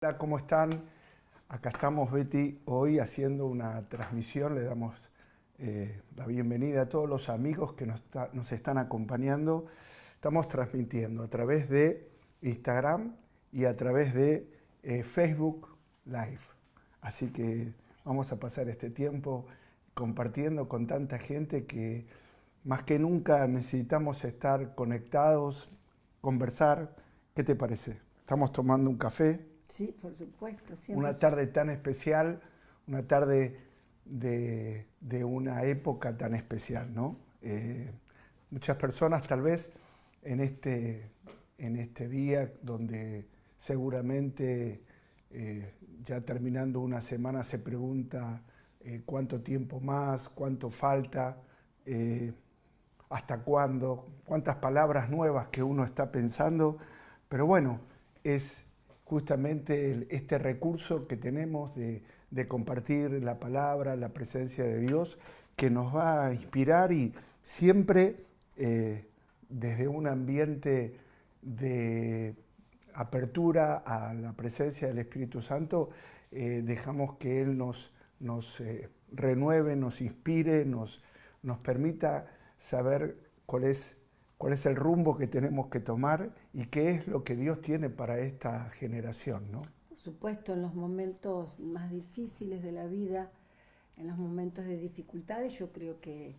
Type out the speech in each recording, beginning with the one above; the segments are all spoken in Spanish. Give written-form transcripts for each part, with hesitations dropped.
Hola, ¿cómo están? Acá estamos, Betty, hoy haciendo una transmisión. Le damos la bienvenida a todos los amigos que nos están acompañando. Estamos transmitiendo a través de Instagram y a través de Facebook Live. Así que vamos a pasar este tiempo compartiendo con tanta gente que más que nunca necesitamos estar conectados, conversar. ¿Qué te parece? Estamos tomando un café. Sí, por supuesto. Una tarde tan especial, una tarde de una época tan especial, ¿no? Muchas personas tal vez en este día donde seguramente ya terminando una semana se pregunta cuánto tiempo más, cuánto falta, hasta cuándo, cuántas palabras nuevas que uno está pensando, pero bueno, es justamente este recurso que tenemos de compartir la palabra, la presencia de Dios, que nos va a inspirar y siempre desde un ambiente de apertura a la presencia del Espíritu Santo, dejamos que Él nos renueve, nos inspire, nos permita saber cuál es el rumbo que tenemos que tomar y qué es lo que Dios tiene para esta generación, ¿no? Por supuesto, en los momentos más difíciles de la vida, en los momentos de dificultades, yo creo que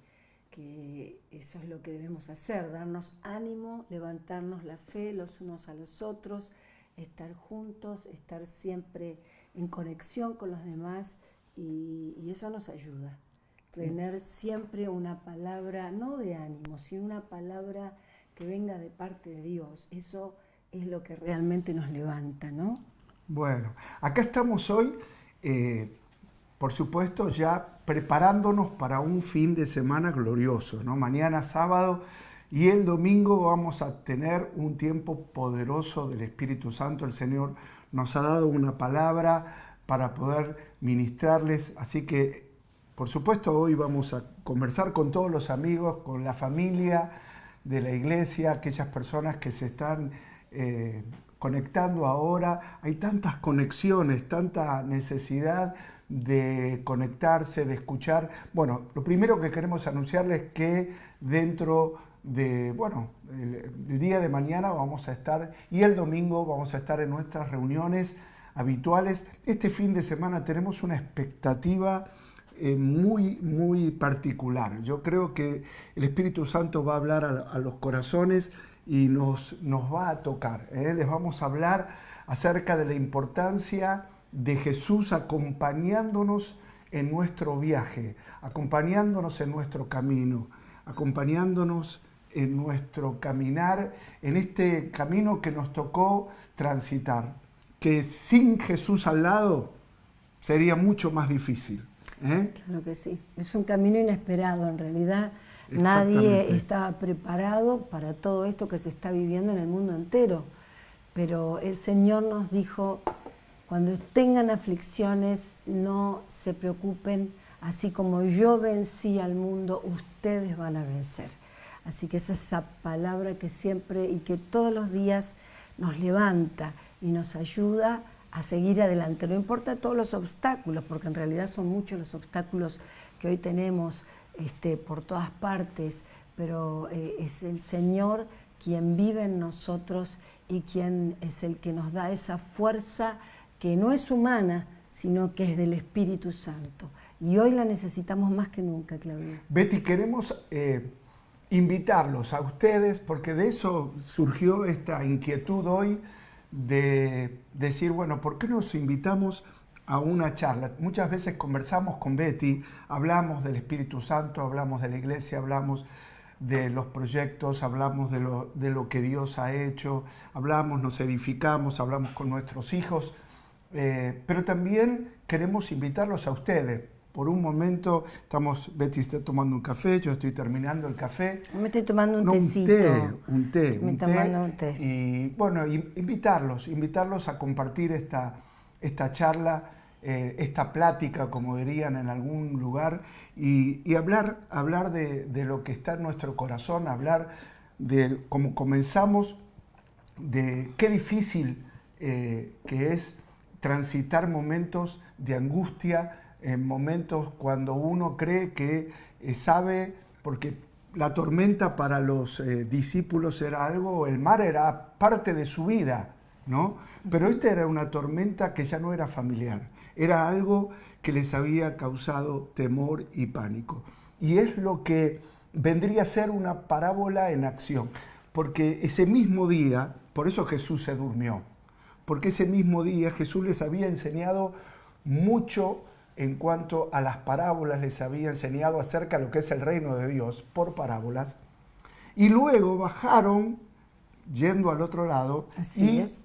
eso es lo que debemos hacer, darnos ánimo, levantarnos la fe los unos a los otros, estar juntos, estar siempre en conexión con los demás y eso nos ayuda. Tener siempre una palabra, no de ánimo, sino una palabra que venga de parte de Dios. Eso es lo que realmente nos levanta, ¿no? Bueno, acá estamos hoy, por supuesto, ya preparándonos para un fin de semana glorioso, ¿no? Mañana sábado y el domingo vamos a tener un tiempo poderoso del Espíritu Santo. El Señor nos ha dado una palabra para poder ministrarles, así que por supuesto, hoy vamos a conversar con todos los amigos, con la familia de la iglesia, aquellas personas que se están conectando ahora. Hay tantas conexiones, tanta necesidad de conectarse, de escuchar. Bueno, lo primero que queremos anunciarles es que dentro de, el día de mañana vamos a estar y el domingo vamos a estar en nuestras reuniones habituales. Este fin de semana tenemos una expectativa muy particular. Yo creo que el Espíritu Santo va a hablar a los corazones y nos va a tocar. Les vamos a hablar acerca de la importancia de Jesús acompañándonos en nuestro viaje, acompañándonos en nuestro camino, acompañándonos en nuestro caminar, en este camino que nos tocó transitar, que sin Jesús al lado sería mucho más difícil. Claro que sí, es un camino inesperado en realidad. Nadie estaba preparado para todo esto que se está viviendo en el mundo entero, pero el Señor nos dijo, cuando tengan aflicciones no se preocupen, así como yo vencí al mundo, ustedes van a vencer. Así que es esa palabra que siempre y que todos los días nos levanta y nos ayuda a seguir adelante. No importa todos los obstáculos, porque en realidad son muchos los obstáculos que hoy tenemos por todas partes, pero es el Señor quien vive en nosotros y quien es el que nos da esa fuerza que no es humana, sino que es del Espíritu Santo. Y hoy la necesitamos más que nunca, Claudia. Betty, queremos invitarlos a ustedes, porque de eso surgió esta inquietud hoy, de decir, bueno, ¿por qué nos invitamos a una charla? Muchas veces conversamos con Betty, hablamos del Espíritu Santo, hablamos de la iglesia, hablamos de los proyectos, hablamos de lo que Dios ha hecho, hablamos, nos edificamos, hablamos con nuestros hijos, pero también queremos invitarlos a ustedes. Por un momento, Betty está tomando un café, yo estoy terminando el café. Me estoy tomando un tecito. Un té. Tomando un té. Y bueno, invitarlos a compartir esta charla, esta plática, como dirían en algún lugar, y hablar de lo que está en nuestro corazón, hablar de cómo comenzamos, de qué difícil que es transitar momentos de angustia, momentos cuando uno cree que sabe, porque la tormenta para los discípulos era algo, el mar era parte de su vida, ¿no? Pero esta era una tormenta que ya no era familiar, era algo que les había causado temor y pánico. Y es lo que vendría a ser una parábola en acción, porque ese mismo día, por eso Jesús se durmió, porque ese mismo día Jesús les había enseñado mucho en cuanto a las parábolas, les había enseñado acerca de lo que es el reino de Dios por parábolas, y luego bajaron yendo al otro lado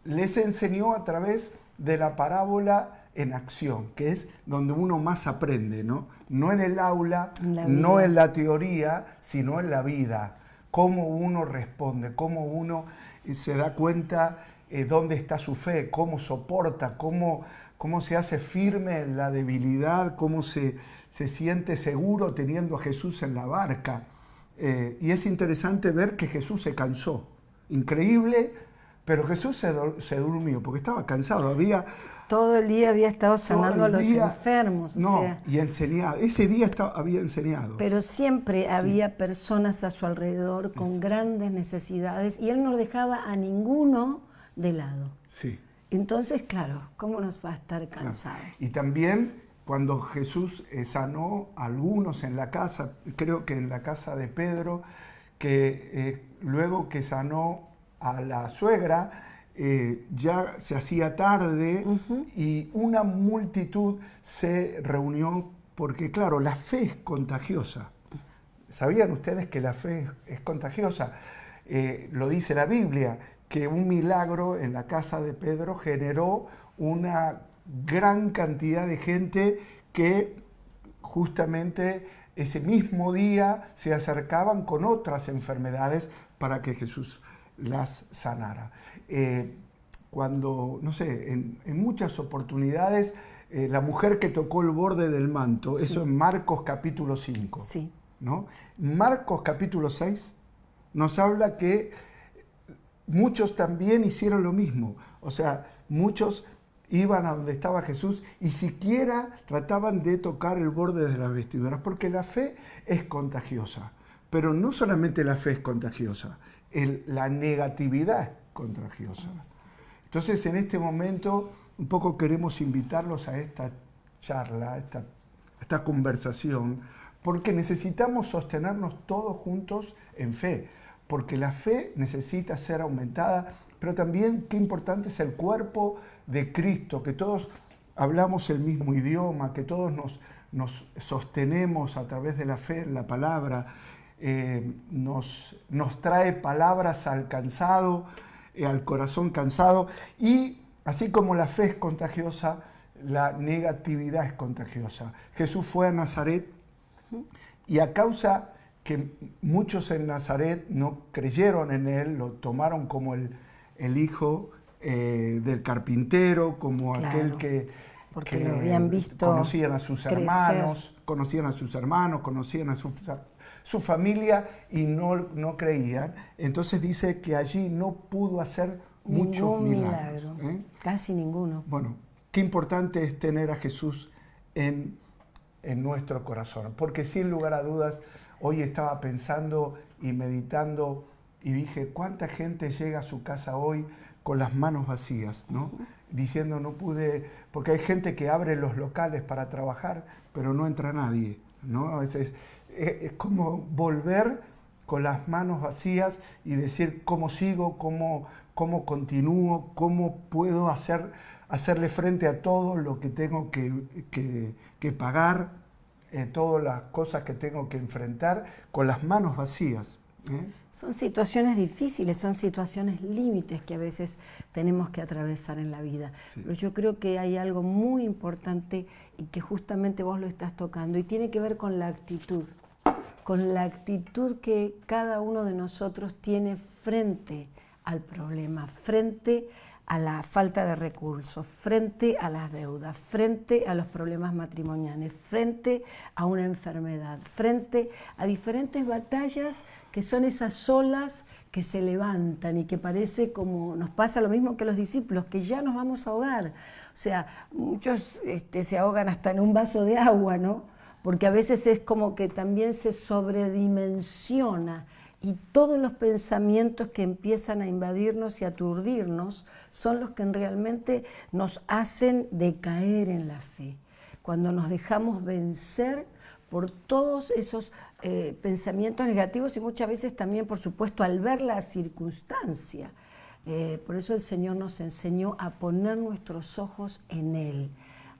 les enseñó a través de la parábola en acción, que es donde uno más aprende, ¿no? No en el aula, no en la teoría, sino en la vida. Cómo uno responde, cómo uno se da cuenta dónde está su fe, cómo soporta, cómo se hace firme en la debilidad, cómo se siente seguro teniendo a Jesús en la barca. Y es interesante ver que Jesús se cansó. Increíble, pero Jesús se durmió porque estaba cansado. Todo el día había estado sanando a los enfermos. Y enseñado. Ese día había enseñado. Pero siempre había personas a su alrededor con grandes necesidades y Él no dejaba a ninguno de lado. Sí. Entonces, claro, ¿cómo nos va a estar cansado? Claro. Y también cuando Jesús sanó a algunos en la casa, creo que en la casa de Pedro, que luego que sanó a la suegra, ya se hacía tarde y una multitud se reunió porque, claro, la fe es contagiosa. ¿Sabían ustedes que la fe es contagiosa? Lo dice la Biblia, que un milagro en la casa de Pedro generó una gran cantidad de gente que justamente ese mismo día se acercaban con otras enfermedades para que Jesús las sanara. Cuando, no sé, en muchas oportunidades, la mujer que tocó el borde del manto, eso en Marcos capítulo 5, sí, ¿no? Marcos capítulo 6 nos habla que muchos también hicieron lo mismo, o sea, muchos iban a donde estaba Jesús y siquiera trataban de tocar el borde de las vestiduras, porque la fe es contagiosa, pero no solamente la fe es contagiosa, la negatividad es contagiosa. Entonces, en este momento, un poco queremos invitarlos a esta charla, a esta conversación, porque necesitamos sostenernos todos juntos en fe, porque la fe necesita ser aumentada, pero también qué importante es el cuerpo de Cristo, que todos hablamos el mismo idioma, que todos nos sostenemos a través de la fe en la palabra, nos trae palabras al cansado, al corazón cansado, y así como la fe es contagiosa, la negatividad es contagiosa. Jesús fue a Nazaret y a causa que muchos en Nazaret no creyeron en él, lo tomaron como el hijo del carpintero, como aquel que lo habían visto conocían a sus hermanos, conocían a su familia y no creían. Entonces dice que allí no pudo hacer muchos milagros. Casi ninguno. Bueno, qué importante es tener a Jesús en nuestro corazón, porque sin lugar a dudas, hoy estaba pensando y meditando y dije, ¿cuánta gente llega a su casa hoy con las manos vacías, ¿no? Diciendo no pude, porque hay gente que abre los locales para trabajar, pero no entra nadie, ¿no? A veces es como volver con las manos vacías y decir cómo sigo, cómo continúo, cómo puedo hacerle frente a todo lo que tengo que pagar, todas las cosas que tengo que enfrentar con las manos vacías. Son situaciones difíciles, son situaciones límites que a veces tenemos que atravesar en la vida. Sí. Pero yo creo que hay algo muy importante y que justamente vos lo estás tocando y tiene que ver con la actitud que cada uno de nosotros tiene frente al problema, frente a la falta de recursos, frente a las deudas, frente a los problemas matrimoniales, frente a una enfermedad, frente a diferentes batallas que son esas olas que se levantan y que parece como nos pasa lo mismo que a los discípulos, que ya nos vamos a ahogar. O sea, muchos se ahogan hasta en un vaso de agua, ¿no? Porque a veces es como que también se sobredimensiona y todos los pensamientos que empiezan a invadirnos y aturdirnos son los que realmente nos hacen decaer en la fe. Cuando nos dejamos vencer por todos esos pensamientos negativos y muchas veces también, por supuesto, al ver la circunstancia. Por eso el Señor nos enseñó a poner nuestros ojos en Él,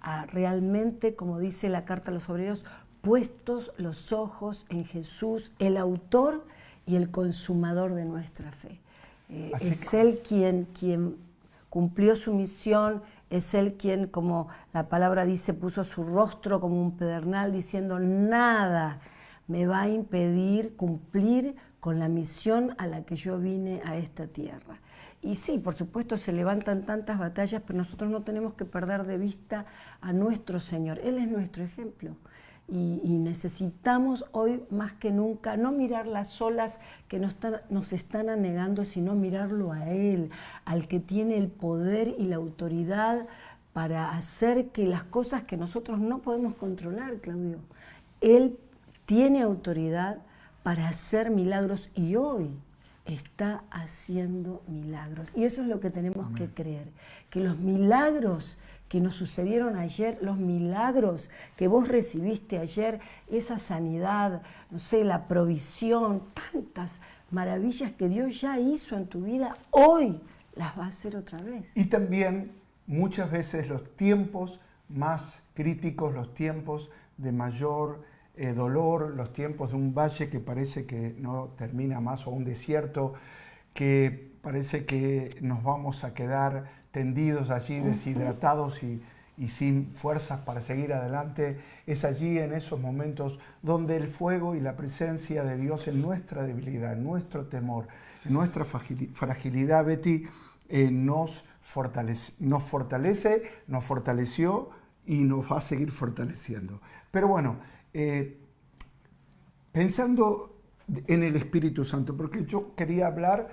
a realmente, como dice la carta a los obreros, puestos los ojos en Jesús, el autor y el consumador de nuestra fe. Es Él quien cumplió su misión, es Él quien, como la palabra dice, puso su rostro como un pedernal diciendo: nada me va a impedir cumplir con la misión a la que yo vine a esta tierra. Y sí, por supuesto se levantan tantas batallas, pero nosotros no tenemos que perder de vista a nuestro Señor. Él es nuestro ejemplo. Y necesitamos hoy más que nunca no mirar las olas que nos están anegando, sino mirarlo a Él, al que tiene el poder y la autoridad para hacer que las cosas que nosotros no podemos controlar, Claudio. Él tiene autoridad para hacer milagros y hoy está haciendo milagros. Y eso es lo que tenemos que creer, que los milagros que nos sucedieron ayer, los milagros que vos recibiste ayer, esa sanidad, no sé, la provisión, tantas maravillas que Dios ya hizo en tu vida, hoy las va a hacer otra vez. Y también muchas veces los tiempos más críticos, los tiempos de mayor dolor, los tiempos de un valle que parece que no termina más, o un desierto que parece que nos vamos a quedar tendidos allí, deshidratados y sin fuerzas para seguir adelante. Es allí, en esos momentos, donde el fuego y la presencia de Dios en nuestra debilidad, en nuestro temor, en nuestra fragilidad, Betty, nos fortalece, nos fortaleció y nos va a seguir fortaleciendo. Pero bueno, pensando en el Espíritu Santo, porque yo quería hablar,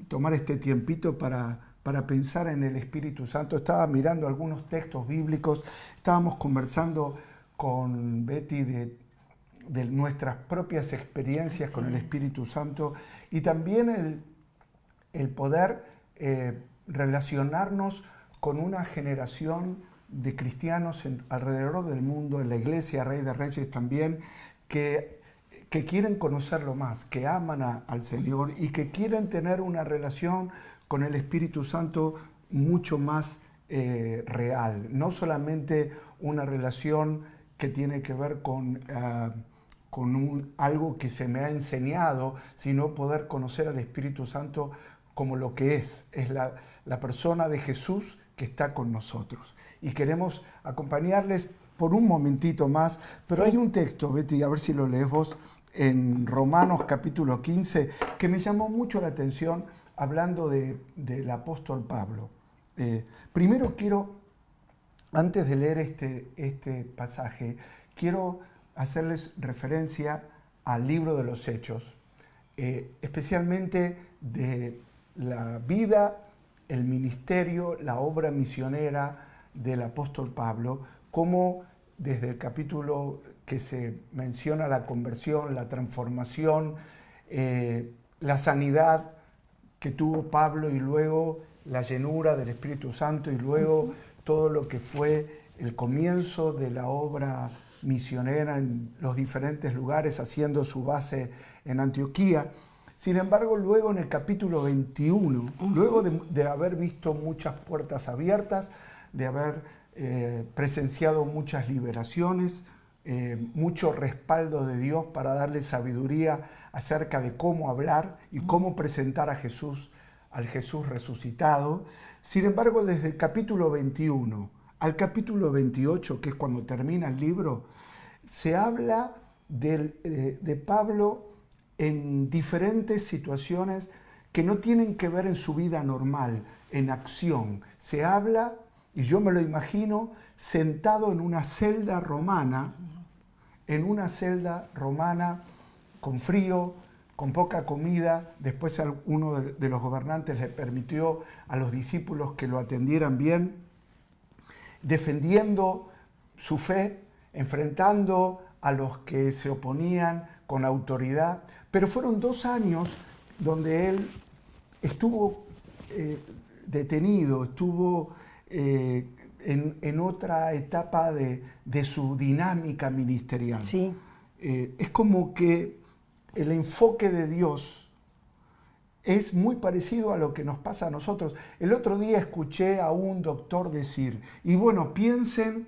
tomar este tiempito para pensar en el Espíritu Santo. Estaba mirando algunos textos bíblicos, estábamos conversando con Betty de nuestras propias experiencias con el Espíritu Santo y también el poder relacionarnos con una generación de cristianos alrededor del mundo, en la Iglesia Rey de Reyes también, que quieren conocerlo más, que aman al Señor y que quieren tener una relación con el Espíritu Santo mucho más real, no solamente una relación que tiene que ver con algo que se me ha enseñado, sino poder conocer al Espíritu Santo como lo que es la persona de Jesús que está con nosotros. Y queremos acompañarles por un momentito más, pero hay un texto, Betty, a ver si lo lees vos, en Romanos capítulo 15, que me llamó mucho la atención, hablando del apóstol Pablo. Primero quiero, antes de leer este pasaje, quiero hacerles referencia al libro de los Hechos, especialmente de la vida, el ministerio, la obra misionera del apóstol Pablo, como desde el capítulo que se menciona la conversión, la transformación, la sanidad que tuvo Pablo y luego la llenura del Espíritu Santo y luego todo lo que fue el comienzo de la obra misionera en los diferentes lugares, haciendo su base en Antioquía. Sin embargo, luego en el capítulo 21, luego de haber visto muchas puertas abiertas, de haber presenciado muchas liberaciones, mucho respaldo de Dios para darle sabiduría acerca de cómo hablar y cómo presentar a Jesús, al Jesús resucitado. Sin embargo, desde el capítulo 21 al capítulo 28, que es cuando termina el libro, se habla de Pablo en diferentes situaciones que no tienen que ver en su vida normal, en acción. Se habla, y yo me lo imagino, sentado en una celda romana, con frío, con poca comida. Después uno de los gobernantes le permitió a los discípulos que lo atendieran bien. defendiendo su fe, enfrentando a los que se oponían con autoridad. Pero fueron 2 años donde él estuvo detenido, estuvo en otra etapa de su dinámica ministerial. Sí. Es como que el enfoque de Dios es muy parecido a lo que nos pasa a nosotros. El otro día escuché a un doctor decir, y bueno, piensen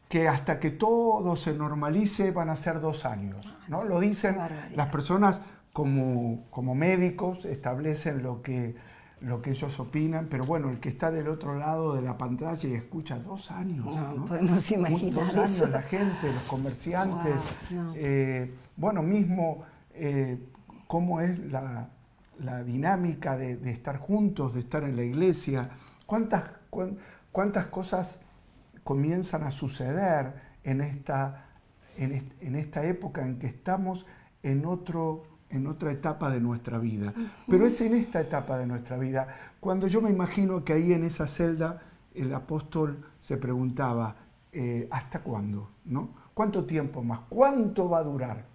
que hasta que todo se normalice van a ser 2 años, ¿no? Lo dicen las personas como médicos, establecen lo que ellos opinan, pero bueno, el que está del otro lado de la pantalla y escucha 2 años. No podemos imaginar 2 años eso. la gente, los comerciantes, Wow, no. Bueno, mismo cómo es la dinámica de estar juntos, de estar en la iglesia, cuántas cosas comienzan a suceder en esta época en que estamos en otra etapa de nuestra vida. Pero es en esta etapa de nuestra vida cuando yo me imagino que ahí en esa celda el apóstol se preguntaba, ¿hasta cuándo? ¿No? ¿Cuánto tiempo más? ¿Cuánto va a durar?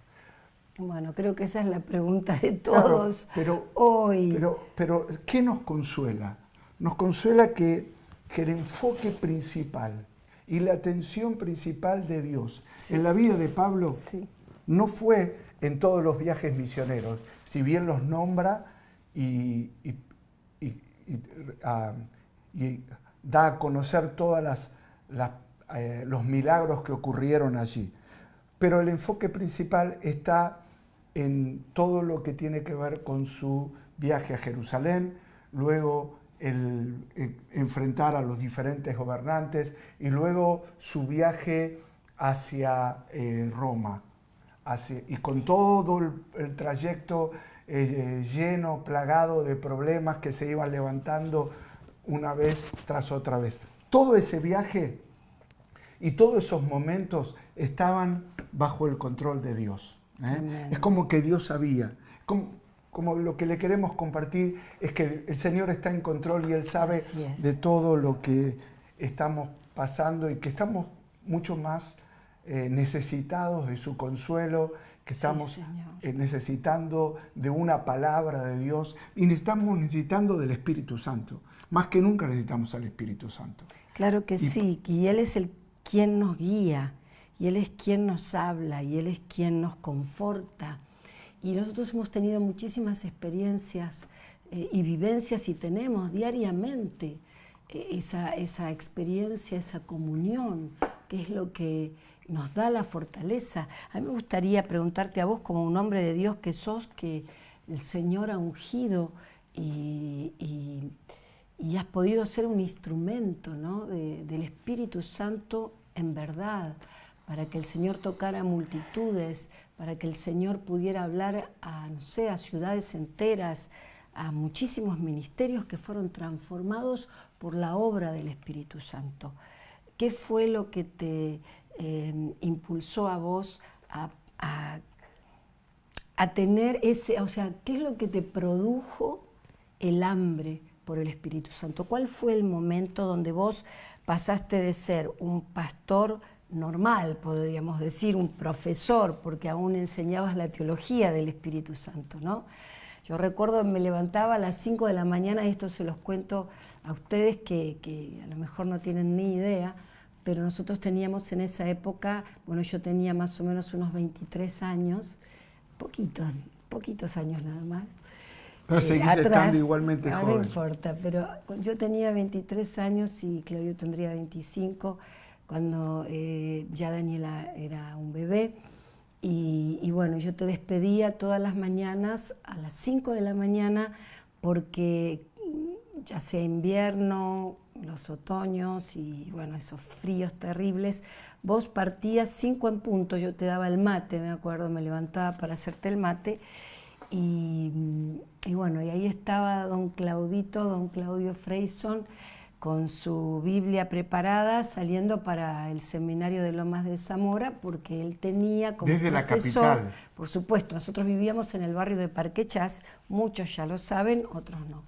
Bueno, creo que esa es la pregunta de todos hoy. Pero, ¿qué nos consuela? Nos consuela que el enfoque principal y la atención principal de Dios en la vida de Pablo no fue en todos los viajes misioneros, si bien los nombra y da a conocer todos los milagros que ocurrieron allí. Pero el enfoque principal está en todo lo que tiene que ver con su viaje a Jerusalén, luego el enfrentar a los diferentes gobernantes y luego su viaje hacia Roma. Y con todo el trayecto lleno, plagado de problemas que se iban levantando una vez tras otra vez. Todo ese viaje y todos esos momentos estaban bajo el control de Dios. Es como que Dios sabía. Como lo que le queremos compartir es que el Señor está en control y Él sabe de todo lo que estamos pasando y que estamos mucho más necesitados de su consuelo, que estamos necesitando de una palabra de Dios y estamos necesitando del Espíritu Santo. Más que nunca necesitamos al Espíritu Santo. Claro que sí, y Él es quien nos guía, y Él es quien nos habla, y Él es quien nos conforta. Y nosotros hemos tenido muchísimas experiencias y vivencias y tenemos diariamente esa experiencia, esa comunión, que es lo que nos da la fortaleza. A mí me gustaría preguntarte a vos, como un hombre de Dios que sos, que el Señor ha ungido y has podido ser un instrumento, ¿no? del Espíritu Santo en verdad, para que el Señor tocara multitudes, para que el Señor pudiera hablar a ciudades enteras, a muchísimos ministerios que fueron transformados por la obra del Espíritu Santo. ¿Qué fue lo que te impulsó a vos a tener qué es lo que te produjo el hambre por el Espíritu Santo? ¿Cuál fue el momento donde vos pasaste de ser un pastor normal, podríamos decir, un profesor, porque aún enseñabas la teología del Espíritu Santo, ¿no? Yo recuerdo, me levantaba a las 5 de la mañana, y esto se los cuento a ustedes que a lo mejor no tienen ni idea, pero nosotros teníamos en esa época, bueno, yo tenía más o menos unos 23 años, poquitos años nada más. Pero seguís estando igualmente joven. No importa, pero yo tenía 23 años y Claudio tendría 25 cuando ya Daniela era un bebé. Y bueno, yo te despedía todas las mañanas a las 5 de la mañana porque ya sea invierno, los otoños y bueno, esos fríos terribles, vos partías 5 en punto, yo te daba el mate, me acuerdo, me levantaba para hacerte el mate y bueno, y ahí estaba don Claudio Freyson con su Biblia preparada, saliendo para el seminario de Lomas de Zamora, porque él tenía como desde profesor, la capital. Por supuesto, nosotros vivíamos en el barrio de Parque Chas, muchos ya lo saben, otros no.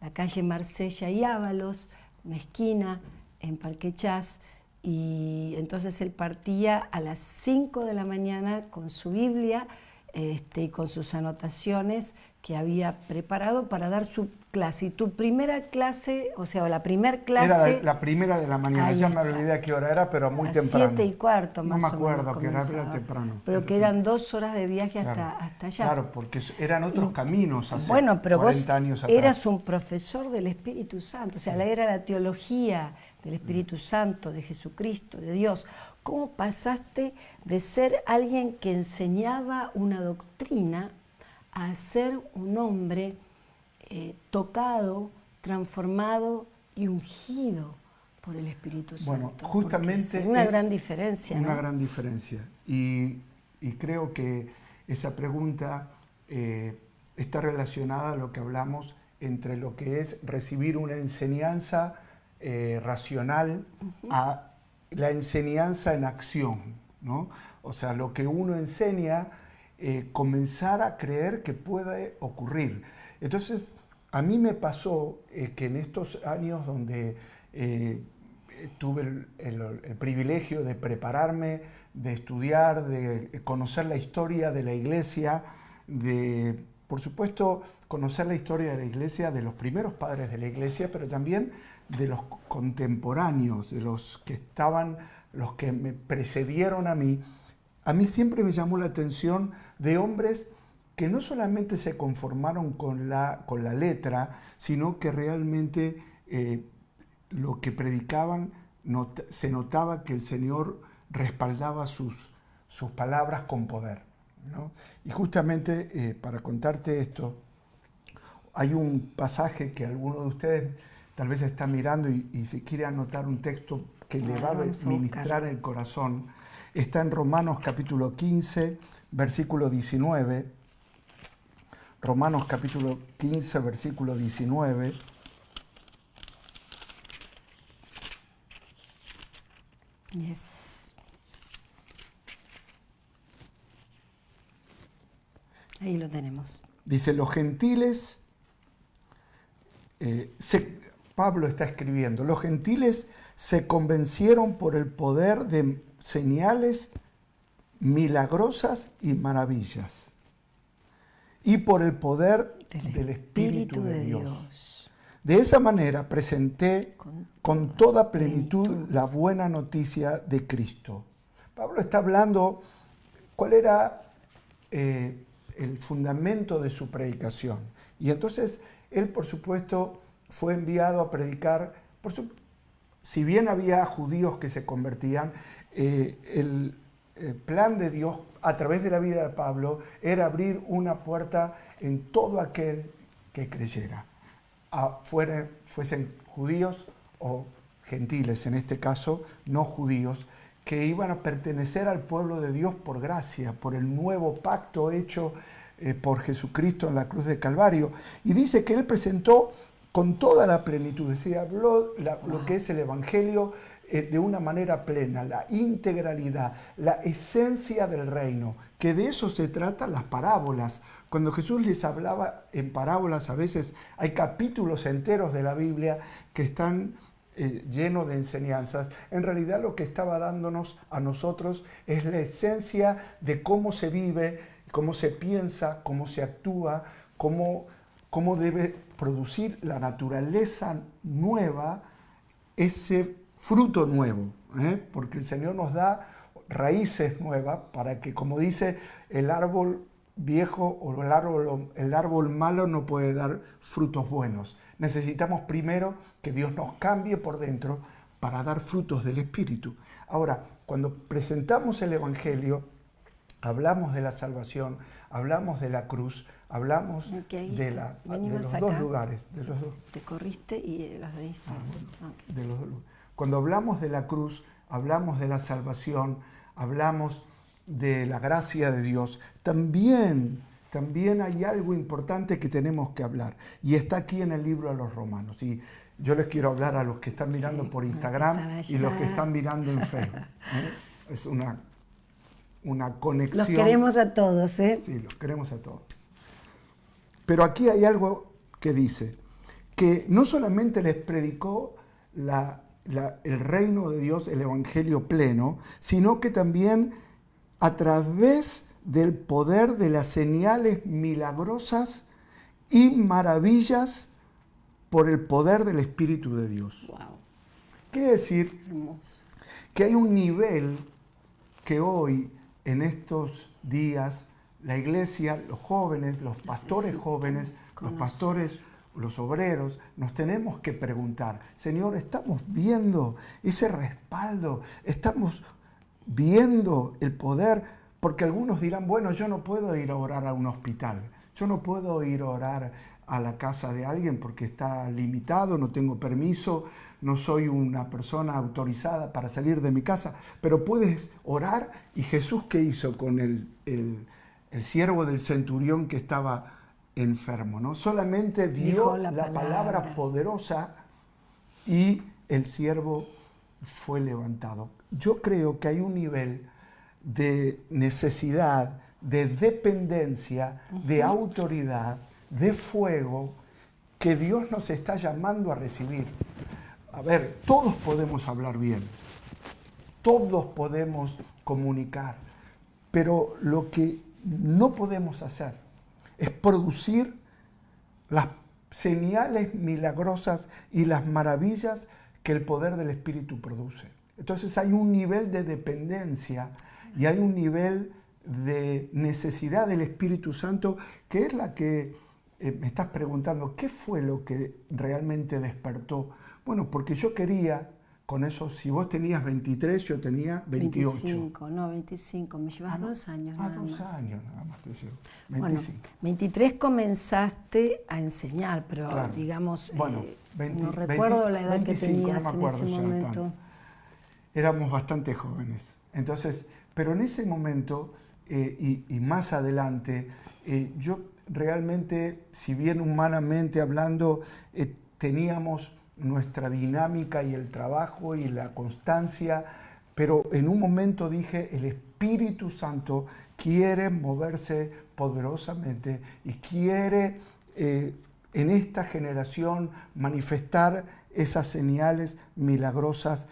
La calle Marsella y Ábalos, una esquina, en Parque Chas, y entonces él partía a las 5 de la mañana con su Biblia y con sus anotaciones que había preparado para dar su clase. Y tu primera clase, o sea, la primer clase... Era la primera de la mañana, ya me olvidé a qué hora era, pero muy temprano. 7:15 más o menos. No me acuerdo, que era temprano. Pero que eran 2 horas de viaje hasta allá. Claro, porque eran otros caminos hace bueno, pero 40 años vos atrás. eras un profesor del Espíritu Santo, o sea, era la teología del Espíritu Santo, de Jesucristo, de Dios. ¿Cómo pasaste de ser alguien que enseñaba una doctrina a ser un hombre tocado, transformado y ungido por el Espíritu Santo? Bueno, justamente es una gran diferencia, ¿no? Una gran diferencia. Y creo que esa pregunta está relacionada a lo que hablamos entre lo que es recibir una enseñanza racional a la enseñanza en acción, ¿no? O sea, lo que uno enseña, comenzar a creer que puede ocurrir. Entonces, a mí me pasó que en estos años donde tuve el privilegio de prepararme, de estudiar, de conocer la historia de la iglesia, de, por supuesto, conocer la historia de la iglesia, de los primeros padres de la iglesia, pero también de los contemporáneos, de los que estaban, los que me precedieron a mí siempre me llamó la atención de hombres que no solamente se conformaron con la letra, sino que realmente lo que predicaban se notaba que el Señor respaldaba sus palabras con poder, ¿no? Y justamente para contarte esto, hay un pasaje que alguno de ustedes tal vez está mirando y si quiere anotar un texto que le va a ministrar el corazón. Está en Romanos capítulo 15, versículo 19. Romanos capítulo 15, versículo 19. Yes. Ahí lo tenemos. Dice, los gentiles, Pablo está escribiendo, los gentiles se convencieron por el poder de señales milagrosas y maravillas y por el poder del Espíritu de Dios. De esa manera presenté con toda plenitud la buena noticia de Cristo. Pablo está hablando cuál era el fundamento de su predicación. Y entonces él, por supuesto, fue enviado a predicar. Si bien había judíos que se convertían, el plan de Dios a través de la vida de Pablo era abrir una puerta en todo aquel que creyera, fuesen judíos o gentiles, en este caso no judíos, que iban a pertenecer al pueblo de Dios por gracia, por el nuevo pacto hecho por Jesucristo en la cruz de Calvario. Y dice que él presentó con toda la plenitud, decía, habló lo que es el Evangelio de una manera plena, la integralidad, la esencia del reino, que de eso se tratan las parábolas. Cuando Jesús les hablaba en parábolas, a veces hay capítulos enteros de la Biblia que están llenos de enseñanzas. En realidad lo que estaba dándonos a nosotros es la esencia de cómo se vive, cómo se piensa, cómo se actúa, cómo debe producir la naturaleza nueva, ese fruto nuevo, porque el Señor nos da raíces nuevas para que, como dice, el árbol viejo o el árbol malo no puede dar frutos buenos. Necesitamos primero que Dios nos cambie por dentro para dar frutos del Espíritu. Ahora, cuando presentamos el Evangelio, hablamos de la salvación, hablamos de la cruz, hablamos de los dos lugares. De los dos. Te corriste y los de Instagram. De los dos lugares. Cuando hablamos de la cruz, hablamos de la salvación, hablamos de la gracia de Dios. También hay algo importante que tenemos que hablar. Y está aquí en el libro de los Romanos. Y yo les quiero hablar a los que están mirando por Instagram y los que están mirando en Facebook. Es una conexión. Los queremos a todos, ¿eh? Sí, los queremos a todos. Pero aquí hay algo que dice que no solamente les predicó la el reino de Dios, el evangelio pleno, sino que también a través del poder de las señales milagrosas y maravillas por el poder del Espíritu de Dios. Wow. Quiere decir Hermoso. que hay un nivel que hoy, en estos días, la iglesia, los jóvenes, los pastores jóvenes, los pastores, los obreros, nos tenemos que preguntar, Señor, ¿estamos viendo ese respaldo? ¿Estamos viendo el poder? Porque algunos dirán, bueno, yo no puedo ir a orar a un hospital, yo no puedo ir a orar a la casa de alguien porque está limitado, no tengo permiso, no soy una persona autorizada para salir de mi casa, pero puedes orar. ¿Y Jesús qué hizo con el siervo del centurión que estaba enfermo? ¿No? Solamente dio la palabra poderosa y el siervo fue levantado. Yo creo que hay un nivel de necesidad, de dependencia, de autoridad, de fuego, que Dios nos está llamando a recibir. A ver, todos podemos hablar bien, todos podemos comunicar, pero lo que no podemos hacer es producir las señales milagrosas y las maravillas que el poder del Espíritu produce. Entonces hay un nivel de dependencia y hay un nivel de necesidad del Espíritu Santo, que es la que me estás preguntando, ¿qué fue lo que realmente despertó? Bueno, porque yo quería, con eso, si vos tenías 23, yo tenía 28. 25, me llevas 2 años nada más. 2 años nada más, te llevo. 25. Bueno, 23 comenzaste a enseñar, pero claro. Bueno, no 20, recuerdo la edad 25, que tenías no me acuerdo en ese momento. Tanto. Éramos bastante jóvenes. Entonces, pero en ese momento y más adelante, yo realmente, si bien humanamente hablando, teníamos nuestra dinámica y el trabajo y la constancia, pero en un momento dije, el Espíritu Santo quiere moverse poderosamente y quiere en esta generación manifestar esas señales milagrosas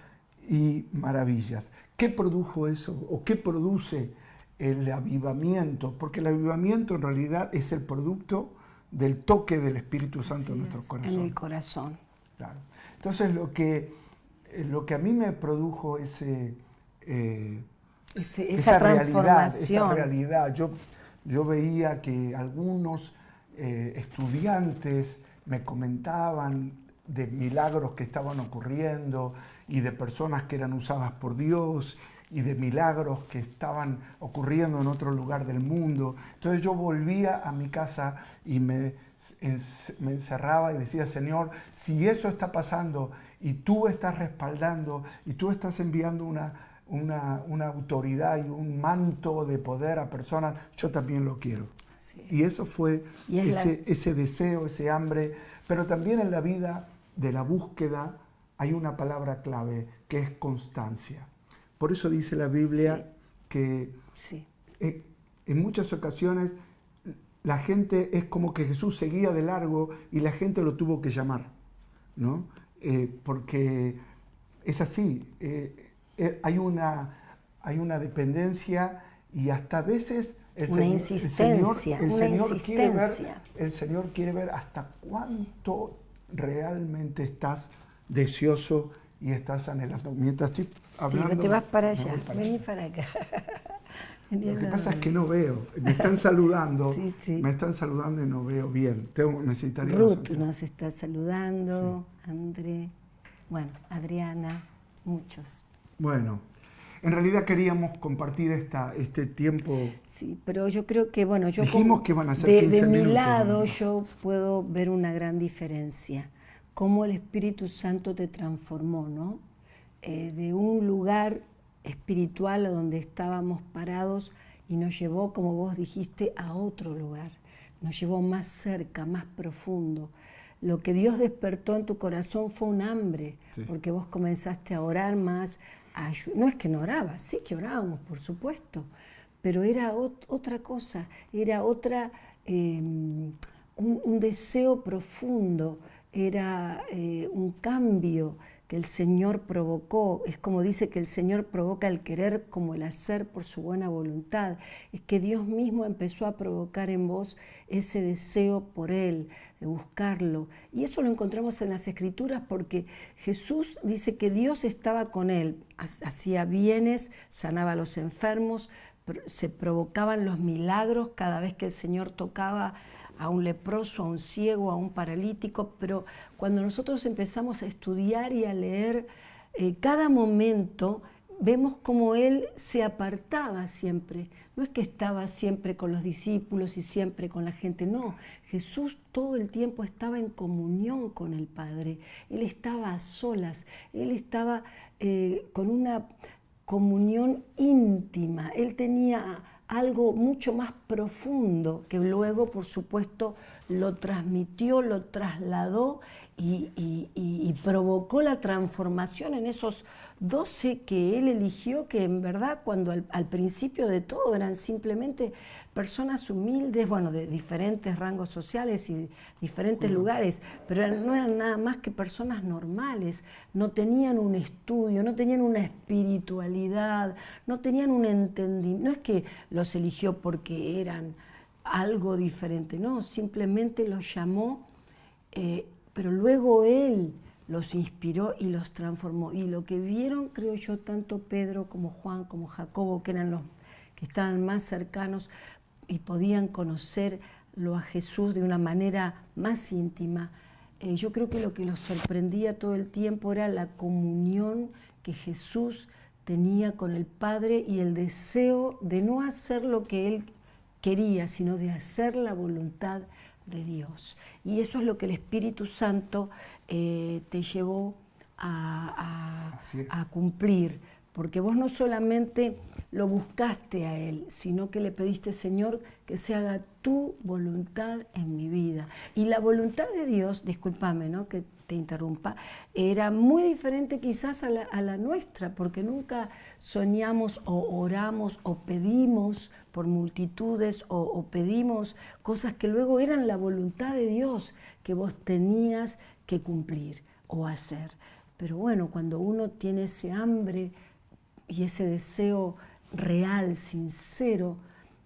y maravillas. ¿Qué produjo eso o qué produce el avivamiento? Porque el avivamiento en realidad es el producto del toque del Espíritu Santo en nuestro corazón. En el corazón. Claro. Entonces lo que a mí me produjo esa realidad, yo veía que algunos estudiantes me comentaban de milagros que estaban ocurriendo y de personas que eran usadas por Dios y de milagros que estaban ocurriendo en otro lugar del mundo. Entonces yo volvía a mi casa y me encerraba y decía, Señor, si eso está pasando y tú estás respaldando y tú estás enviando una autoridad y un manto de poder a personas, yo también lo quiero. Y eso fue ese deseo, ese hambre, pero también en la vida de la búsqueda hay una palabra clave que es constancia. Por eso dice la Biblia que en muchas ocasiones la gente es como que Jesús seguía de largo y la gente lo tuvo que llamar, ¿no? Porque es así, hay una dependencia y hasta a veces el Señor quiere ver hasta cuánto realmente estás deseoso y estás anhelando. Mientras estoy hablando... Sí, te vas para allá, vení para acá. Lo que pasa es que no veo, me están saludando, me están saludando y no veo bien. Necesitaría Ruth nos está saludando, André, bueno, Adriana, muchos. Bueno, en realidad queríamos compartir este tiempo. Sí, pero yo creo que, bueno, yo dijimos que van a ser 15 de minutos. mi lado yo puedo ver una gran diferencia, cómo el Espíritu Santo te transformó, ¿no? De un lugar espiritual donde estábamos parados y nos llevó, como vos dijiste, a otro lugar. Nos llevó más cerca, más profundo. Lo que Dios despertó en tu corazón fue un hambre, porque vos comenzaste a orar más. No es que no orabas, sí que orábamos, por supuesto, pero era otra cosa, era un deseo profundo, era un cambio que el Señor provocó. Es como dice que el Señor provoca el querer como el hacer por su buena voluntad. Es que Dios mismo empezó a provocar en vos ese deseo por Él, de buscarlo. Y eso lo encontramos en las Escrituras porque Jesús dice que Dios estaba con Él, hacía bienes, sanaba a los enfermos, se provocaban los milagros cada vez que el Señor tocaba a un leproso, a un ciego, a un paralítico, pero cuando nosotros empezamos a estudiar y a leer cada momento, vemos cómo Él se apartaba siempre. No es que estaba siempre con los discípulos y siempre con la gente, no. Jesús todo el tiempo estaba en comunión con el Padre. Él estaba a solas, Él estaba con una comunión íntima. Él tenía algo mucho más profundo que luego, por supuesto, lo transmitió, lo trasladó y provocó la transformación en esos 12 que él eligió, que en verdad cuando al principio de todo eran simplemente personas humildes, bueno, de diferentes rangos sociales y diferentes lugares, pero no eran nada más que personas normales, no tenían un estudio, no tenían una espiritualidad, no tenían un entendimiento, no es que los eligió porque eran algo diferente, no, simplemente los llamó, pero luego él los inspiró y los transformó. Y lo que vieron, creo yo, tanto Pedro como Juan, como Jacobo, que eran los que estaban más cercanos y podían conocerlo a Jesús de una manera más íntima, yo creo que lo que los sorprendía todo el tiempo era la comunión que Jesús tenía con el Padre y el deseo de no hacer lo que Él quería, sino de hacer la voluntad de Dios. Y eso es lo que el Espíritu Santo te llevó a cumplir, porque vos no solamente lo buscaste a Él, sino que le pediste, Señor, que se haga tu voluntad en mi vida. Y la voluntad de Dios, discúlpame, ¿no?, que te interrumpa, era muy diferente quizás a la nuestra, porque nunca soñamos o oramos o pedimos por multitudes o pedimos cosas que luego eran la voluntad de Dios que vos tenías que cumplir o hacer. Pero bueno, cuando uno tiene ese hambre y ese deseo real, sincero,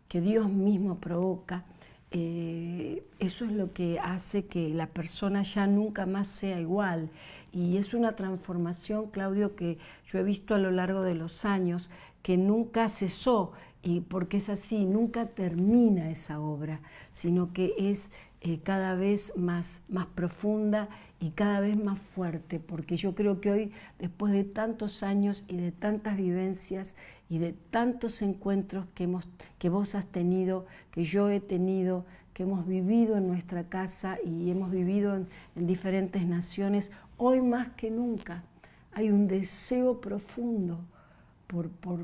que Dios mismo provoca, eso es lo que hace que la persona ya nunca más sea igual. Y es una transformación, Claudio, que yo he visto a lo largo de los años, que nunca cesó, y porque es así, nunca termina esa obra, sino que es cada vez más profunda y cada vez más fuerte, porque yo creo que hoy, después de tantos años y de tantas vivencias y de tantos encuentros que vos has tenido, que yo he tenido, que hemos vivido en nuestra casa y hemos vivido en diferentes naciones, hoy más que nunca hay un deseo profundo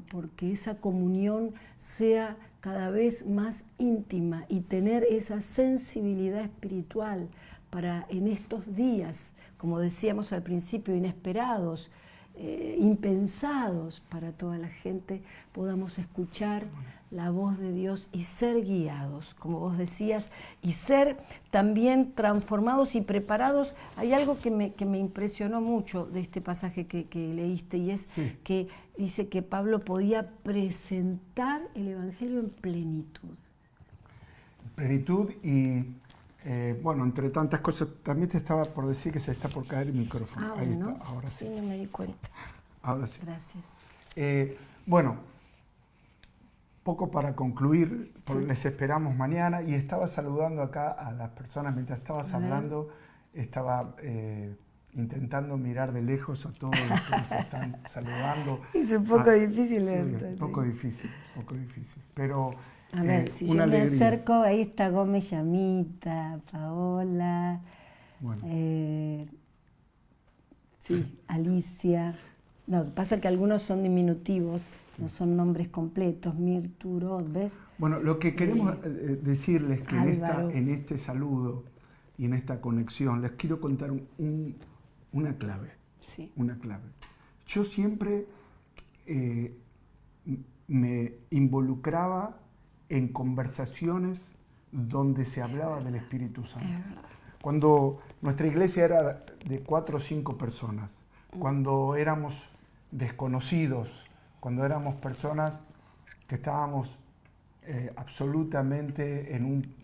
porque esa comunión sea cada vez más íntima y tener esa sensibilidad espiritual para en estos días, como decíamos al principio, inesperados, impensados para toda la gente, podamos escuchar la voz de Dios y ser guiados, como vos decías, y ser también transformados y preparados. Hay algo que me impresionó mucho de este pasaje que leíste, y es que dice que Pablo podía presentar el Evangelio en plenitud. Plenitud y, bueno, entre tantas cosas, también te estaba por decir que se está por caer el micrófono. Ahí ¿no? está, ahora sí. Sí, no me di cuenta. Ahora sí. Gracias. Bueno, poco para concluir, porque les esperamos mañana, y estaba saludando acá a las personas mientras estabas hablando, estaba intentando mirar de lejos a todos los que nos están saludando. Es un poco difícil. Sí, poco difícil, pero a ver, si yo me acerco, ahí está Gómez Llamita, Paola, bueno. Sí, Alicia. No, pasa que algunos son diminutivos, no son nombres completos, Mirturot, ¿ves? Bueno, lo que queremos decirles que en este saludo y en esta conexión les quiero contar una clave. Sí. Una clave. Yo siempre me involucraba en conversaciones donde se hablaba del Espíritu Santo. Cuando nuestra iglesia era de 4 o 5 personas, cuando éramos desconocidos, cuando éramos personas que estábamos absolutamente en un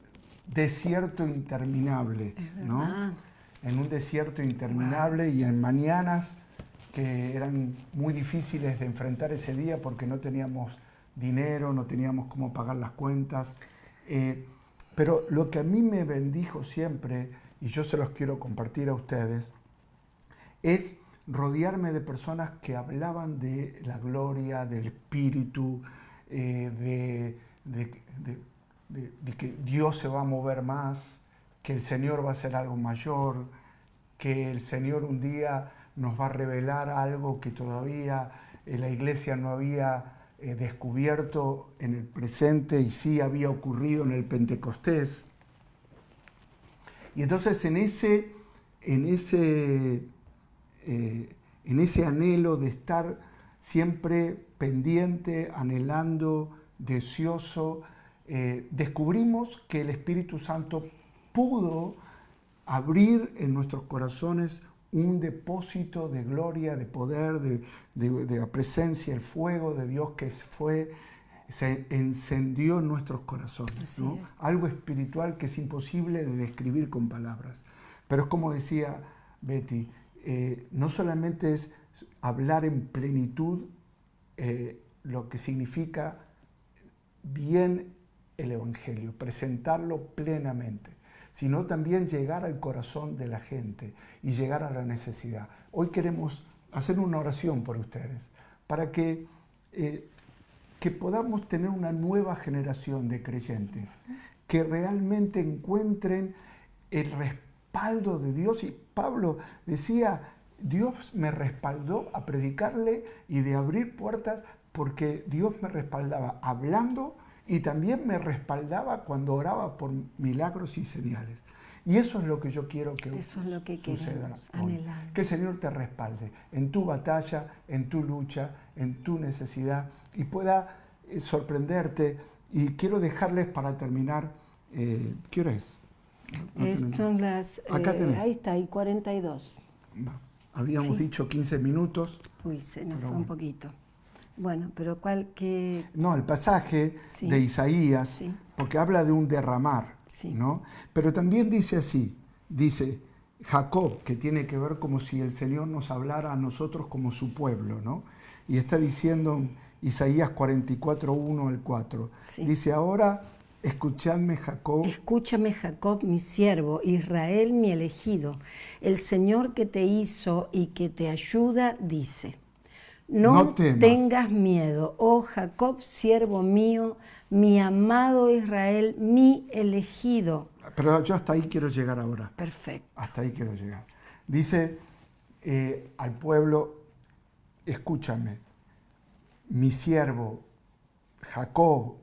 desierto interminable, ¿no? En un desierto interminable y en mañanas que eran muy difíciles de enfrentar ese día porque no teníamos dinero, no teníamos cómo pagar las cuentas. Pero lo que a mí me bendijo siempre, y yo se los quiero compartir a ustedes, es rodearme de personas que hablaban de la gloria, del Espíritu, de que Dios se va a mover más, que el Señor va a hacer algo mayor, que el Señor un día nos va a revelar algo que todavía la iglesia no había descubierto en el presente y sí había ocurrido en el Pentecostés. Y entonces en ese anhelo de estar siempre pendiente, anhelando, deseoso, descubrimos que el Espíritu Santo pudo abrir en nuestros corazones un depósito de gloria, de poder, de la presencia, el fuego de Dios que se encendió en nuestros corazones, ¿no? Algo espiritual que es imposible de describir con palabras. Pero es como decía Betty, no solamente es hablar en plenitud lo que significa bien el Evangelio, presentarlo plenamente, sino también llegar al corazón de la gente y llegar a la necesidad. Hoy queremos hacer una oración por ustedes, para que podamos tener una nueva generación de creyentes, que realmente encuentren el respaldo de Dios. Y Pablo decía, Dios me respaldó a predicarle y de abrir puertas, porque Dios me respaldaba hablando y también me respaldaba cuando oraba por milagros y señales. Y eso es lo que yo quiero que suceda hoy. Que el Señor te respalde en tu batalla, en tu lucha, en tu necesidad y pueda sorprenderte. Y quiero dejarles para terminar, ¿qué hora es? Son las... Acá tenés. Ahí está, y 42. Habíamos dicho 15 minutos. Uy, se nos fue un poquito. Bueno, pero ¿cuál que...? No, el pasaje de Isaías, porque habla de un derramar, ¿no? Pero también dice así, dice Jacob, que tiene que ver como si el Señor nos hablara a nosotros como su pueblo, ¿no? Y está diciendo Isaías 44, 1 al 4. Dice, ahora escuchadme Jacob. Escúchame Jacob, mi siervo, Israel, mi elegido. El Señor que te hizo y que te ayuda, dice... No tengas miedo, oh Jacob, siervo mío, mi amado Israel, mi elegido. Pero yo hasta ahí quiero llegar ahora. Perfecto. Hasta ahí quiero llegar. Dice al pueblo, escúchame, mi siervo, Jacob,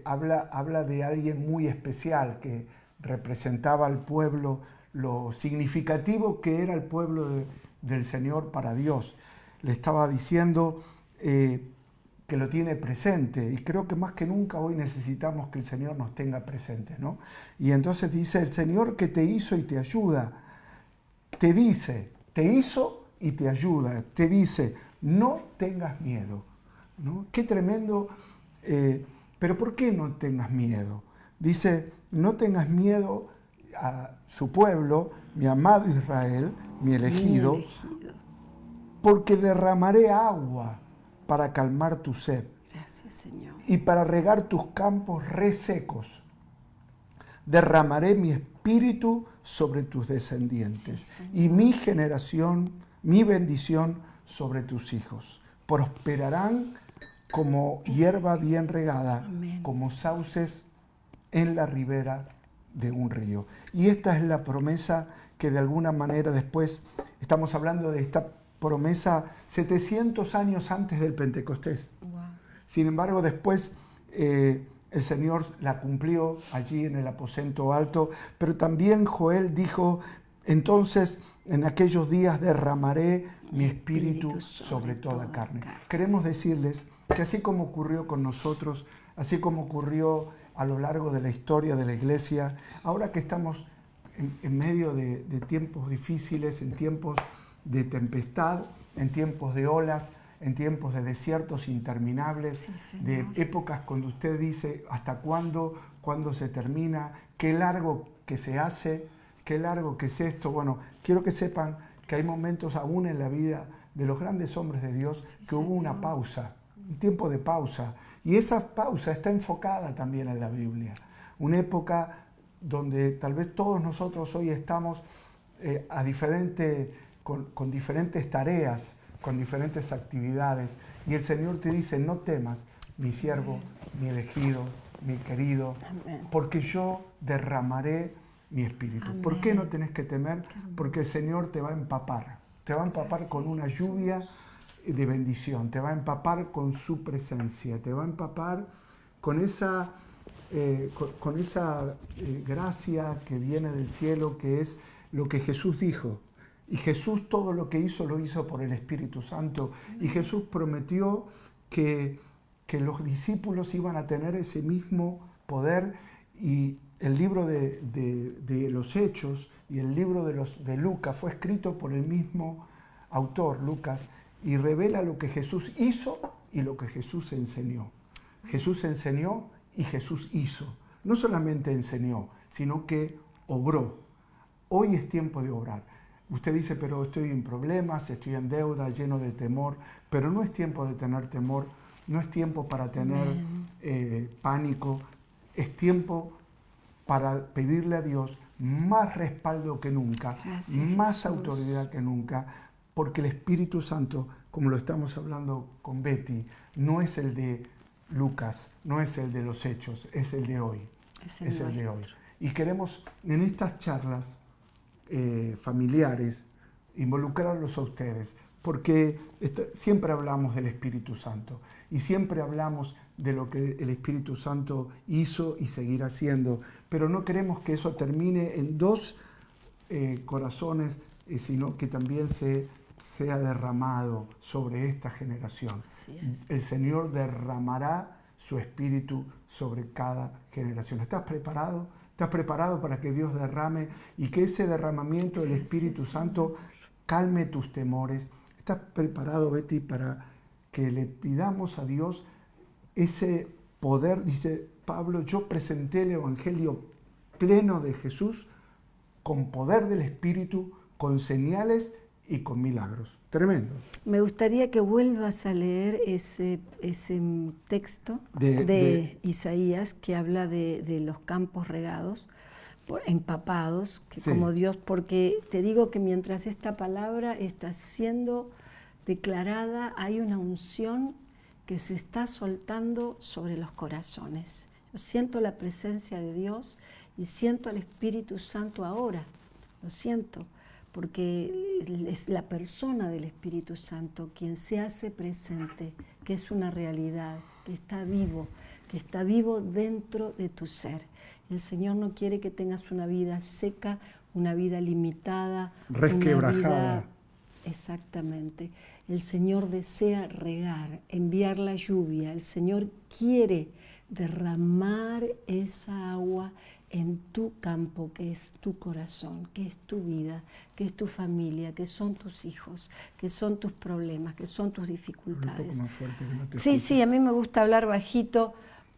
habla de alguien muy especial que representaba al pueblo, lo significativo que era el pueblo del Señor para Dios. Le estaba diciendo que lo tiene presente y creo que más que nunca hoy necesitamos que el Señor nos tenga presente, ¿no? Y entonces dice, el Señor que te hizo y te ayuda, te dice, te hizo y te ayuda, te dice, no tengas miedo, ¿no? Qué tremendo, pero ¿por qué no tengas miedo? Dice, no tengas miedo a su pueblo, mi amado Israel, mi elegido. Porque derramaré agua para calmar tu sed. Gracias, Señor. Y para regar tus campos resecos. Derramaré mi espíritu sobre tus descendientes. Y mi generación, mi bendición sobre tus hijos. Prosperarán como hierba bien regada, como sauces en la ribera de un río. Y esta es la promesa que de alguna manera después estamos hablando de esta promesa 700 años antes del Pentecostés. Wow. Sin embargo, después el Señor la cumplió allí en el aposento alto, pero también Joel dijo, entonces en aquellos días derramaré mi espíritu sobre toda carne. Queremos decirles que así como ocurrió con nosotros, así como ocurrió a lo largo de la historia de la iglesia, ahora que estamos en medio de tiempos difíciles, en tiempos de tempestad, en tiempos de olas, en tiempos de desiertos interminables, de épocas cuando usted dice, ¿hasta cuándo? ¿Cuándo se termina? ¿Qué largo que se hace? ¿Qué largo que es esto? Bueno, quiero que sepan que hay momentos aún en la vida de los grandes hombres de Dios que hubo una pausa, un tiempo de pausa. Y esa pausa está enfocada también en la Biblia. Una época donde tal vez todos nosotros hoy estamos con diferentes tareas, con diferentes actividades. Y el Señor te dice, no temas, mi siervo, mi elegido, mi querido, porque yo derramaré mi espíritu. Amén. ¿Por qué no tenés que temer? Porque el Señor te va a empapar. Te va a empapar con una lluvia de bendición. Te va a empapar con su presencia. Te va a empapar con esa gracia que viene del cielo, que es lo que Jesús dijo. Y Jesús todo lo que hizo, lo hizo por el Espíritu Santo. Y Jesús prometió que los discípulos iban a tener ese mismo poder. Y el libro de los Hechos y el libro de Lucas fue escrito por el mismo autor, Lucas, y revela lo que Jesús hizo y lo que Jesús enseñó. Jesús enseñó y Jesús hizo. No solamente enseñó, sino que obró. Hoy es tiempo de obrar. Usted dice, pero estoy en problemas, estoy en deuda, lleno de temor, pero no es tiempo de tener temor, no es tiempo para tener pánico, es tiempo para pedirle a Dios más respaldo que nunca, más autoridad que nunca, porque el Espíritu Santo, como lo estamos hablando con Betty, no es el de Lucas, no es el de los Hechos, es el de hoy. Es el de hoy. Y queremos en estas charlas familiares involucrarlos a ustedes, porque siempre hablamos del Espíritu Santo y siempre hablamos de lo que el Espíritu Santo hizo y seguirá haciendo, pero no queremos que eso termine en dos corazones, sino que también sea derramado sobre esta generación. El Señor derramará su Espíritu sobre cada generación. ¿Estás preparado? ¿Estás preparado para que Dios derrame y que ese derramamiento del Espíritu Santo calme tus temores? ¿Estás preparado, Betty, para que le pidamos a Dios ese poder? Dice Pablo, yo presenté el Evangelio pleno de Jesús con poder del Espíritu, con señales y con milagros. Tremendo. Me gustaría que vuelvas a leer ese texto de Isaías que habla de los campos regados, empapados, que como Dios, porque te digo que mientras esta palabra está siendo declarada, hay una unción que se está soltando sobre los corazones. Yo siento la presencia de Dios y siento al Espíritu Santo ahora, lo siento, porque es la persona del Espíritu Santo quien se hace presente, que es una realidad, que está vivo dentro de tu ser. El Señor no quiere que tengas una vida seca, una vida limitada, resquebrajada. Exactamente. El Señor desea regar, enviar la lluvia. El Señor quiere derramar esa agua en tu campo, que es tu corazón, que es tu vida, que es tu familia, que son tus hijos, que son tus problemas, que son tus dificultades. Un poco más fuerte, que no te Sí, a mí me gusta hablar bajito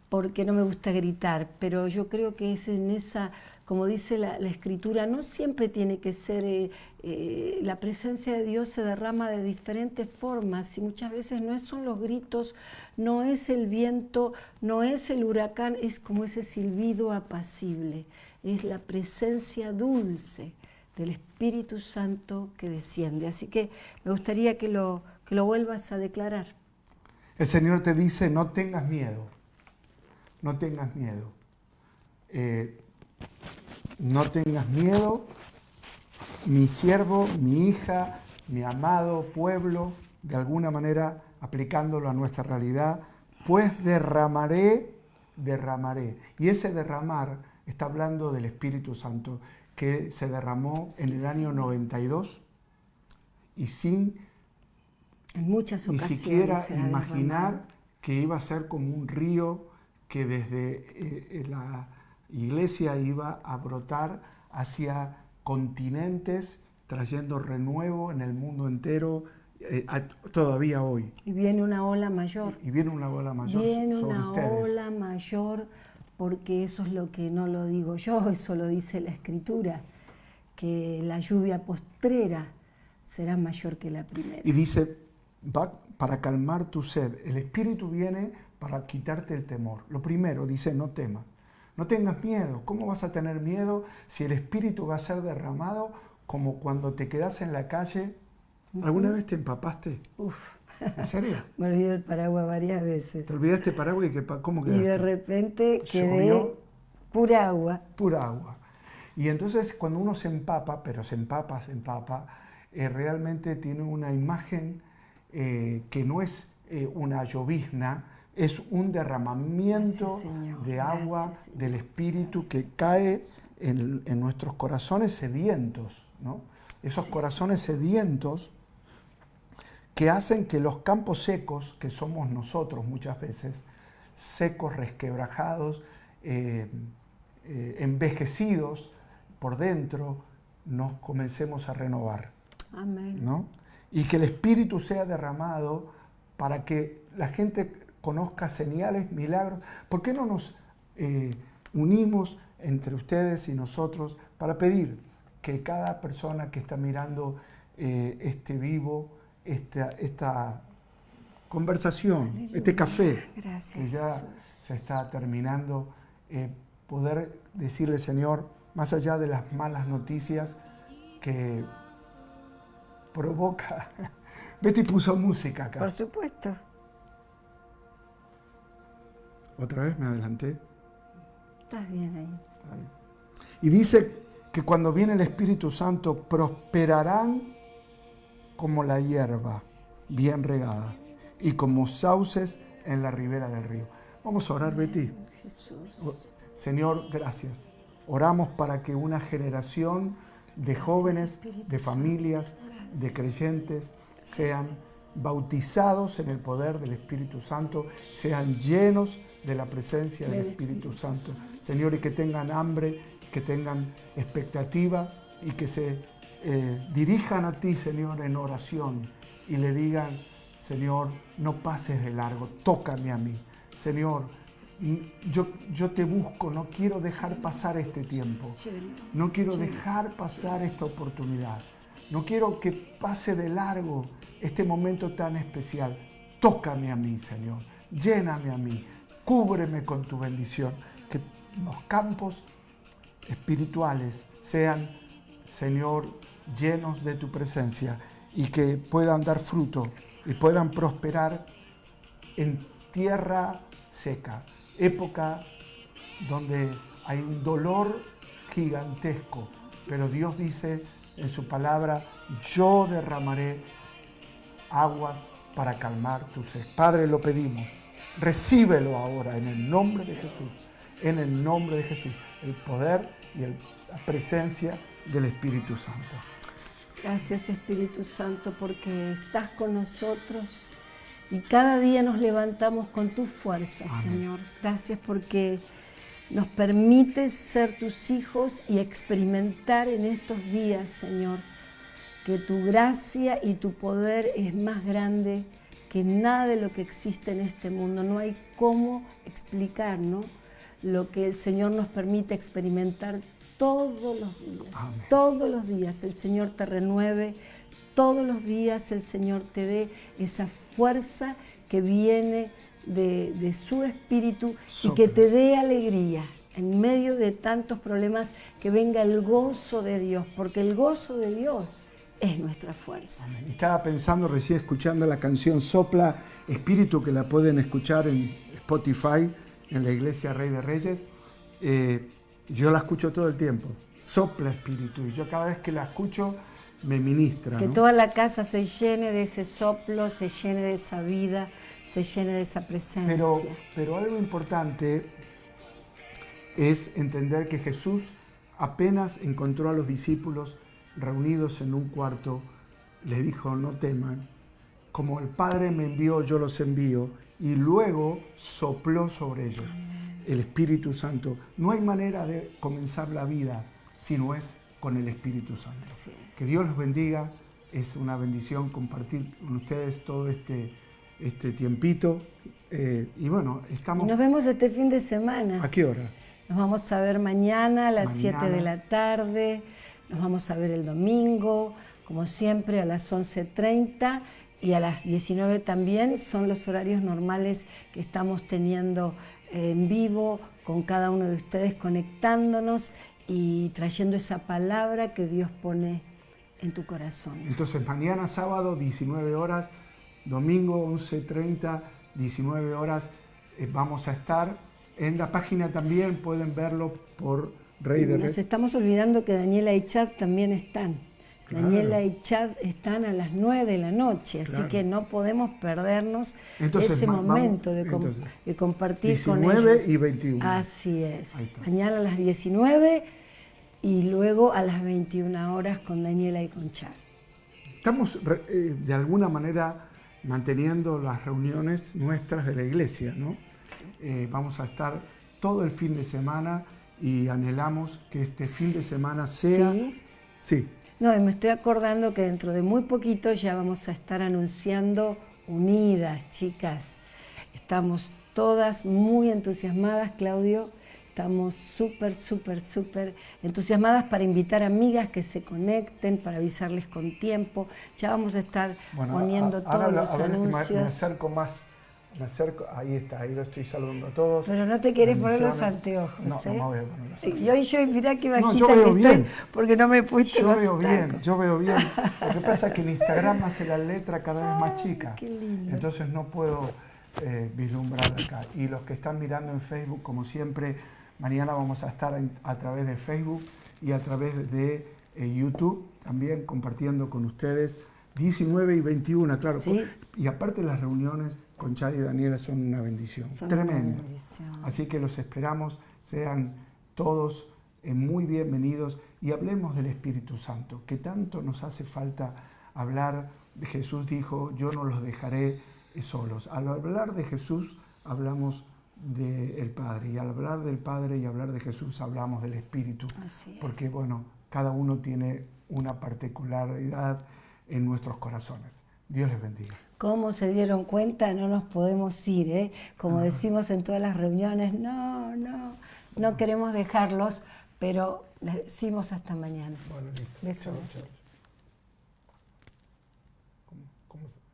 porque no me gusta gritar, pero yo creo que es en esa, como dice la Escritura, no siempre tiene que ser, la presencia de Dios se derrama de diferentes formas y muchas veces no son los gritos, no es el viento, no es el huracán, es como ese silbido apacible, es la presencia dulce del Espíritu Santo que desciende. Así que me gustaría que lo vuelvas a declarar. El Señor te dice, no tengas miedo, no tengas miedo. No tengas miedo, mi siervo, mi hija, mi amado pueblo, de alguna manera aplicándolo a nuestra realidad, pues derramaré. Y ese derramar está hablando del Espíritu Santo, que se derramó en el año 92 y sin en muchas ni ocasiones siquiera se ha imaginar derramado. que iba a ser como un río que desde la iglesia iba a brotar hacia continentes trayendo renuevo en el mundo entero, todavía hoy. Y viene una ola mayor. Y viene una ola mayor sobre ustedes. Viene una ola mayor, porque eso es lo que no lo digo yo, eso lo dice la Escritura, que la lluvia postrera será mayor que la primera. Y dice, va para calmar tu sed. El Espíritu viene para quitarte el temor. Lo primero, dice, no temas. No tengas miedo. ¿Cómo vas a tener miedo si el Espíritu va a ser derramado como cuando te quedas en la calle? ¿Alguna vez te empapaste? Uf. ¿En serio? Me olvidé el paraguas varias veces. ¿Te olvidaste el paraguas y cómo quedaste? Y de repente quedé pura agua. Pura agua. Y entonces cuando uno se empapa, pero se empapa, realmente tiene una imagen que no es una llovizna, es un derramamiento de agua del Espíritu que cae en nuestros corazones sedientos, ¿no? Esos corazones sedientos que hacen que los campos secos, que somos nosotros muchas veces, secos, resquebrajados, envejecidos por dentro, nos comencemos a renovar. Amén. ¿No? Y que el Espíritu sea derramado para que la gente conozca señales, milagros. ¿Por qué no nos unimos entre ustedes y nosotros para pedir que cada persona que está mirando este vivo, esta conversación, Aleluya. este café, Gracias, que ya Jesús. se está terminando, poder decirle, Señor, más allá de las malas noticias que provoca... Betty puso música acá. Por supuesto. ¿Otra vez me adelanté? Estás bien ahí. Y dice que cuando viene el Espíritu Santo prosperarán como la hierba bien regada y como sauces en la ribera del río. Vamos a orar, Betty. Jesús. Señor, gracias. Oramos para que una generación de jóvenes, de familias, de creyentes sean bautizados en el poder del Espíritu Santo, sean llenos de la presencia del Espíritu Santo. Señor, y que tengan hambre, que tengan expectativa y que se dirijan a ti, Señor, en oración y le digan, Señor, no pases de largo, tócame a mí. Señor, yo te busco, no quiero dejar pasar este tiempo, no quiero dejar pasar esta oportunidad, no quiero que pase de largo este momento tan especial. Tócame a mí, Señor, lléname a mí, cúbreme con tu bendición, que los campos espirituales sean, Señor, llenos de tu presencia y que puedan dar fruto y puedan prosperar en tierra seca, época donde hay un dolor gigantesco, pero Dios dice en su palabra, yo derramaré aguas para calmar tu sed. Padre, lo pedimos, recíbelo ahora en el nombre de Jesús, en el nombre de Jesús, el poder y la presencia del Espíritu Santo. Gracias, Espíritu Santo, porque estás con nosotros y cada día nos levantamos con tu fuerza, Señor. Gracias porque nos permites ser tus hijos y experimentar en estos días, Señor, que tu gracia y tu poder es más grande que nada de lo que existe en este mundo. No hay cómo explicar, ¿no?, lo que el Señor nos permite experimentar todos los días. Amén. Todos los días el Señor te renueve, todos los días el Señor te dé esa fuerza que viene de su Espíritu y que te dé alegría en medio de tantos problemas, que venga el gozo de Dios, porque el gozo de Dios es nuestra fuerza. Amén. Estaba pensando recién escuchando la canción Sopla Espíritu, que la pueden escuchar en Spotify, en la Iglesia Rey de Reyes. Yo la escucho todo el tiempo, Sopla Espíritu, y yo cada vez que la escucho me ministra. Que, ¿no?, toda la casa se llene de ese soplo, se llene de esa vida, se llene de esa presencia. Pero algo importante es entender que Jesús apenas encontró a los discípulos reunidos en un cuarto, les dijo, no teman, como el Padre me envió, yo los envío, y luego sopló sobre ellos el Espíritu Santo. No hay manera de comenzar la vida si no es con el Espíritu Santo. Así es. Que Dios los bendiga. Es una bendición compartir con ustedes todo este tiempito. Y bueno, estamos... Y nos vemos este fin de semana. ¿A qué hora? Nos vamos a ver mañana a las 7 de la tarde. Nos vamos a ver el domingo, como siempre, a las 11:30. Y a las 19 también son los horarios normales que estamos teniendo en vivo con cada uno de ustedes, conectándonos y trayendo esa palabra que Dios pone en tu corazón. Entonces mañana sábado 19 horas, domingo 11:30, 19 horas, vamos a estar en la página también, pueden verlo por Rey de Reyes. Nos estamos olvidando que Daniela y Chad también están. Claro. Daniela y Chad están a las 9 de la noche, así que no podemos perdernos ese momento de compartir con ellos. 19 y 21. Así es. Mañana a las 19 y luego a las 21 horas con Daniela y con Chad. Estamos de alguna manera manteniendo las reuniones nuestras de la iglesia, ¿no? Vamos a estar todo el fin de semana y anhelamos que este fin de semana sea... Sí. No, me estoy acordando que dentro de muy poquito ya vamos a estar anunciando Unidas, chicas. Estamos todas muy entusiasmadas, Claudio. Estamos súper entusiasmadas para invitar amigas que se conecten, para avisarles con tiempo. Ya vamos a estar poniendo todos los anuncios. Me acerco más. Ahí está, ahí lo estoy saludando a todos. Pero no te quieres poner los anteojos, No, no me voy a poner los anteojos. Y hoy yo, mirá qué bajita yo veo que bien. estoy, porque no me he puesto Yo los veo bien, tacos. yo veo bien. Lo que pasa es que en Instagram hace la letra cada vez más chica. Qué lindo. Entonces no puedo vislumbrar acá. Y los que están mirando en Facebook, como siempre, mañana vamos a estar a través de Facebook y a través de YouTube, también compartiendo con ustedes 19 y 21, claro. Sí. Y aparte las reuniones con Chad y Daniela son una bendición, tremenda. Así que los esperamos, sean todos muy bienvenidos y hablemos del Espíritu Santo, que tanto nos hace falta hablar. Jesús dijo, yo no los dejaré solos. Al hablar de Jesús hablamos del Padre, y al hablar del Padre y hablar de Jesús hablamos del Espíritu, porque bueno, cada uno tiene una particularidad en nuestros corazones. Dios les bendiga. ¿Cómo se dieron cuenta? No nos podemos ir, ¿eh? Como decimos en todas las reuniones, no queremos dejarlos, pero les decimos hasta mañana. Bueno, listo. Besos. Chao.